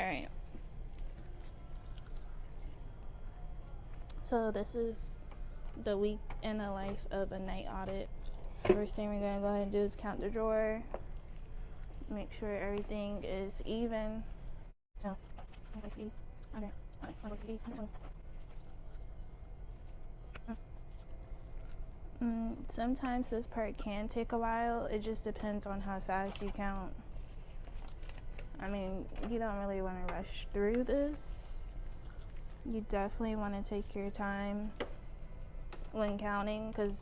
Alright. So this is the week in the life of a night audit. First thing we're gonna go ahead and do is count the drawer. Make sure everything is even. So, sometimes this part can take a while. It just depends on how fast you count. I mean, you don't really want to rush through this. You definitely want to take your time when counting because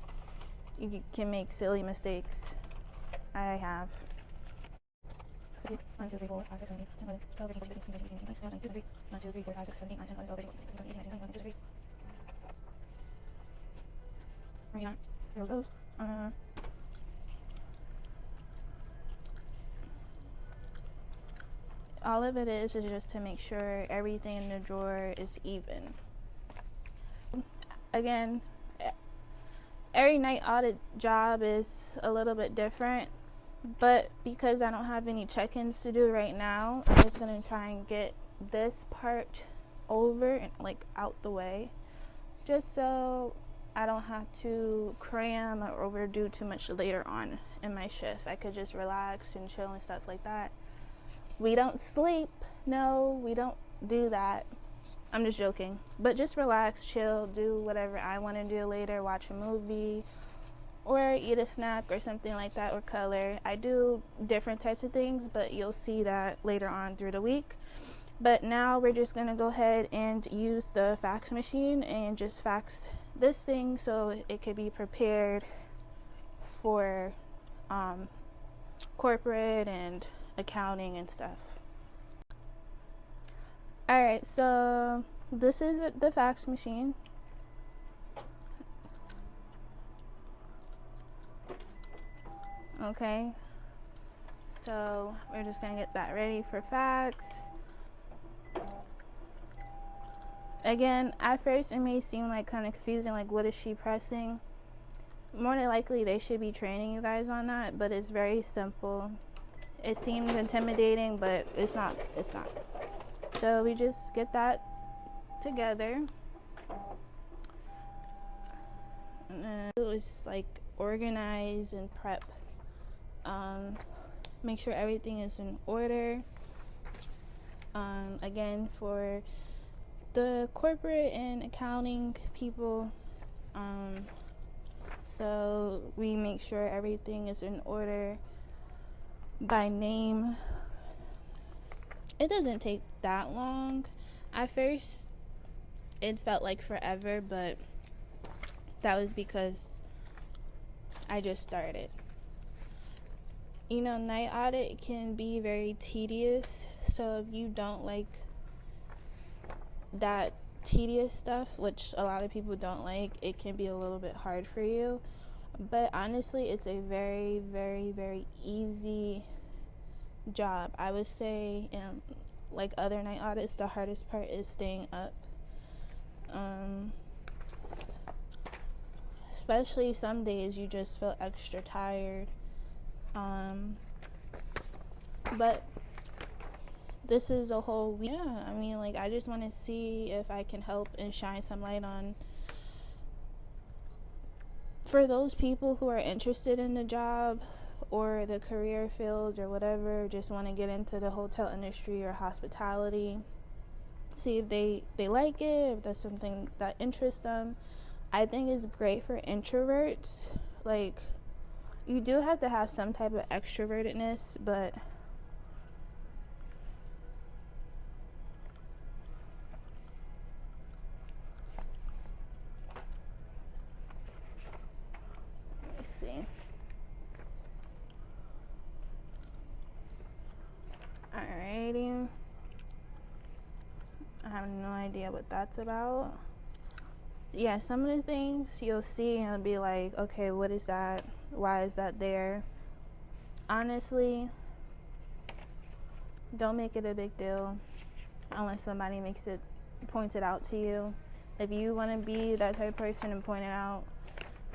you can make silly mistakes. I have. All of it is just to make sure everything in the drawer is even. Again, every night audit job is a little bit different, but because I don't have any check-ins to do right now, I'm just gonna try and get this part over and like out the way, just so I don't have to cram or overdo too much later on in my shift. I could just relax and chill and stuff like that. We don't sleep. No, we don't do that. I'm just joking. But just relax, chill, do whatever I want to do later, watch a movie or eat a snack or something like that, or color. I do different types of things, but you'll see that later on through the week. But now we're just going to go ahead and use the fax machine and just fax this thing so it could be prepared for corporate and accounting and stuff. Alright, so this is the fax machine. Okay, so we're just gonna get that ready for fax. Again, at first it may seem like kind of confusing, like what is she pressing? More than likely they should be training you guys on that, but it's very simple. It seems intimidating, but it's not. So we just get that together. And then it was like organize and prep. Make sure everything is in order. Again, for the corporate and accounting people, so we make sure everything is in order by name. It doesn't take that long. At first it felt like forever, but that was because I just started. You know, night audit can be very tedious, so if you don't like that tedious stuff, which a lot of people don't like, it can be a little bit hard for you. But honestly, it's a very, very, very easy job. I would say, like other night audits, the hardest part is staying up. Especially some days you just feel extra tired. But this is a whole week. Yeah, I mean, like, I just want to see if I can help and shine some light on, for those people who are interested in the job or the career field or whatever, just want to get into the hotel industry or hospitality, see if they like it, if that's something that interests them. I think it's great for introverts. Like, you do have to have some type of extrovertedness, but let me see. Alrighty. I have no idea what that's about. Yeah, some of the things you'll see and it'll be like, okay, what is that? Why is that there? Honestly, don't make it a big deal unless somebody points it out to you. If you want to be that type of person and point it out,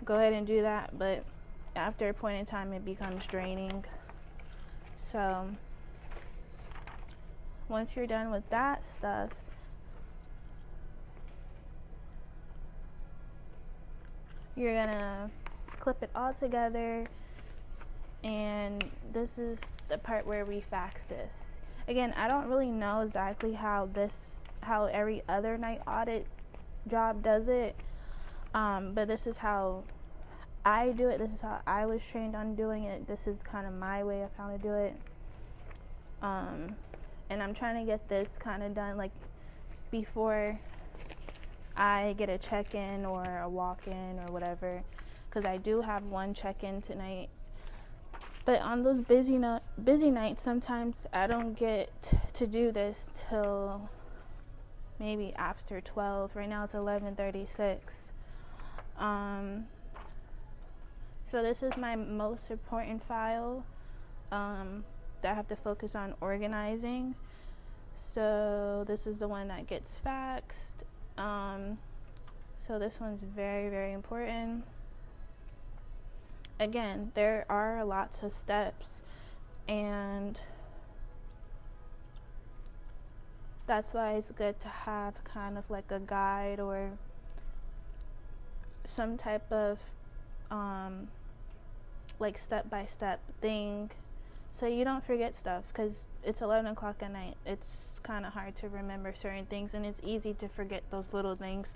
go ahead and do that, but after a point in time it becomes draining. So once you're done with that stuff, you're gonna clip it all together, and this is the part where we fax this. Again, I don't really know exactly how every other night audit job does it, but this is how I do it. This is how I was trained on doing it. This is kind of my way of how to do it. And I'm trying to get this kind of done like before I get a check-in or a walk-in or whatever, because I do have one check-in tonight. But on those busy nights, sometimes I don't get to do this till maybe after 12. Right now it's 11:36. So this is my most important file that I have to focus on organizing. So this is the one that gets faxed. So this one's very, very important. Again, there are lots of steps, and that's why it's good to have kind of like a guide or some type of like step-by-step thing, so you don't forget stuff, because it's 11 o'clock at night. It's kind of hard to remember certain things, and it's easy to forget those little things.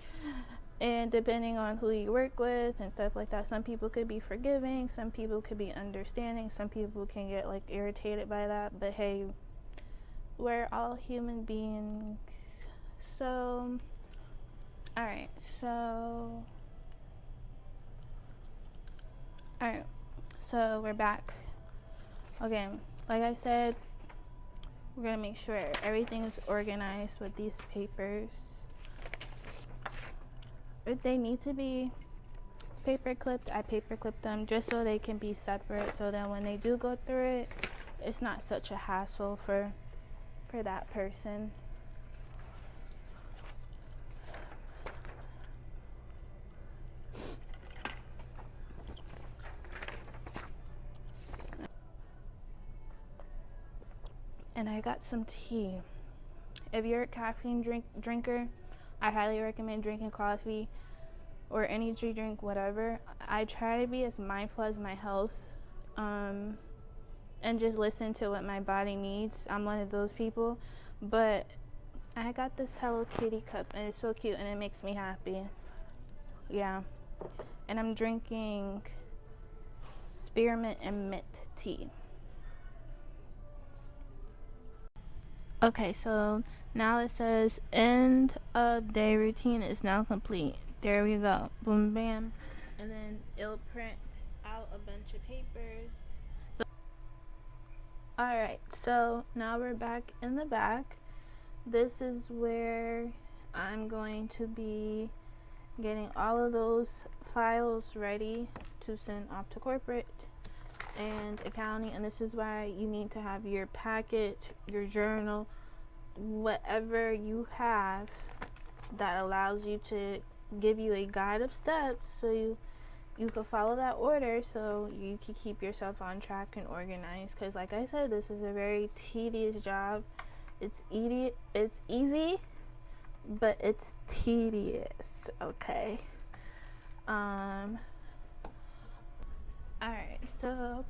And depending on who you work with and stuff like that, some people could be forgiving, some people could be understanding, some people can get like irritated by that, but hey, we're all human beings. So alright, so we're back. Okay, like I said, we're gonna make sure everything is organized with these papers. If they need to be paper clipped, I paper clip them just so they can be separate, so that when they do go through it, it's not such a hassle for that person. And I got some tea. If you're a caffeine drinker, I highly recommend drinking coffee or energy drink, whatever. I try to be as mindful as my health, and just listen to what my body needs. I'm one of those people, but I got this Hello Kitty cup, and it's so cute, and it makes me happy. Yeah, and I'm drinking spearmint and mint tea. Okay, so now it says end of day routine is now complete. There we go. Boom, bam. And then it'll print out a bunch of papers. Alright, so now we're back in the back. This is where I'm going to be getting all of those files ready to send off to corporate and accounting. And this is why you need to have your packet, your journal, whatever you have that allows you to give you a guide of steps, so you can follow that order, so you can keep yourself on track and organized. Because like I said, this is a very tedious job. It's easy, but it's tedious. Okay. Alright, so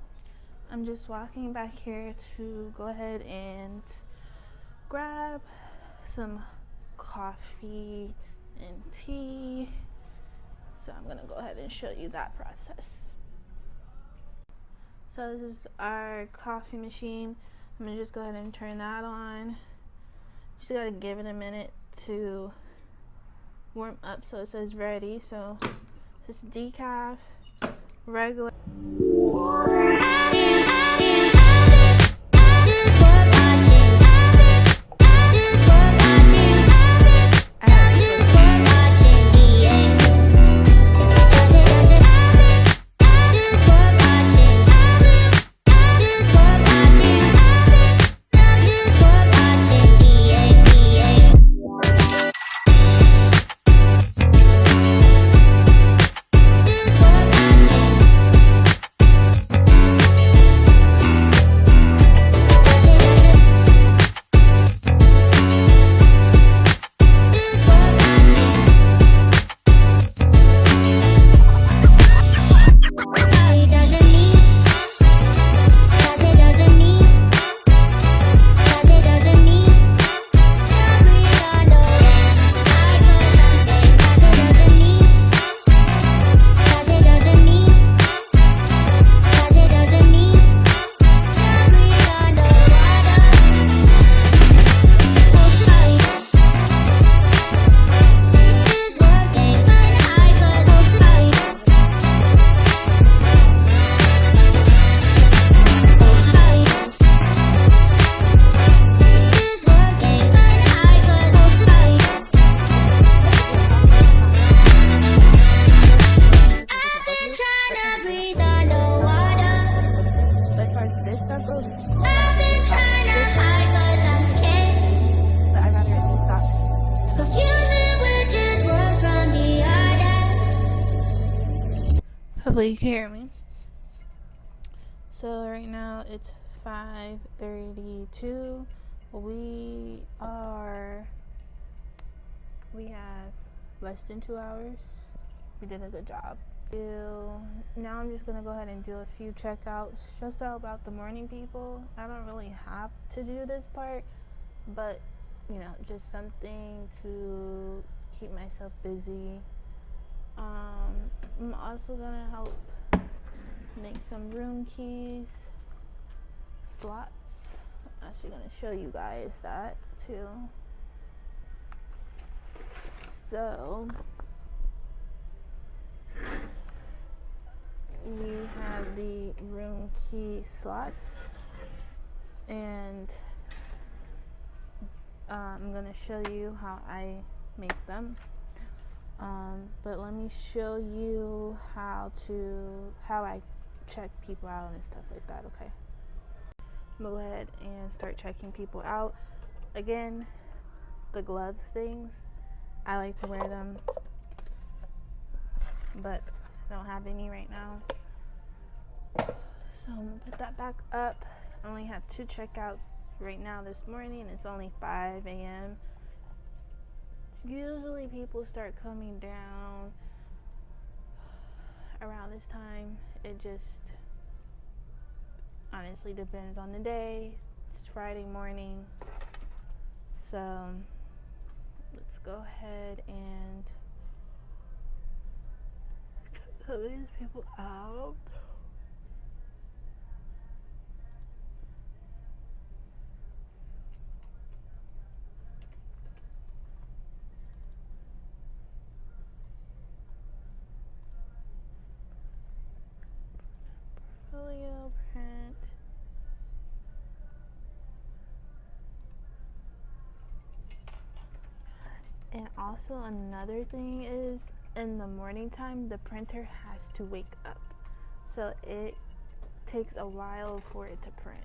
I'm just walking back here to go ahead and grab some coffee and tea. So I'm gonna go ahead and show you that process. So this is our coffee machine. I'm gonna just go ahead and turn that on. Just gotta give it a minute to warm up so it says ready. So it's decaf, regular. Hopefully you can hear me. So right now it's 5:32. We have less than 2 hours. We did a good job. Now I'm just gonna go ahead and do a few checkouts just about the morning people. I don't really have to do this part, but just something to keep myself busy. I'm also gonna help make some room keys slots. I'm actually gonna show you guys that too. So we have the room key slots, and I'm gonna show you how I make them. But let me show you how I check people out and stuff like that. Okay, go ahead and start checking people out. Again, the gloves things, I like to wear them, but I don't have any right now. So I'm gonna put that back up. I only have 2 checkouts right now this morning. It's only 5 a.m. Usually people start coming down around this time. It just honestly depends on the day. It's Friday morning. So let's go ahead and cut these people out. Portfolio print. And also another thing is, in the morning time, the printer has to wake up. So it takes a while for it to print.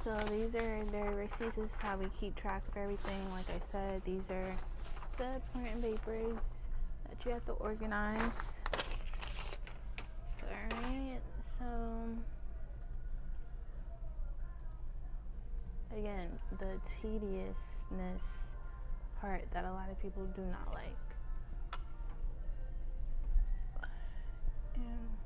So these are their receipts. This is how we keep track of everything. Like I said, these are the important papers that you have to organize. Alright, so again, the tediousness part that a lot of people do not like. And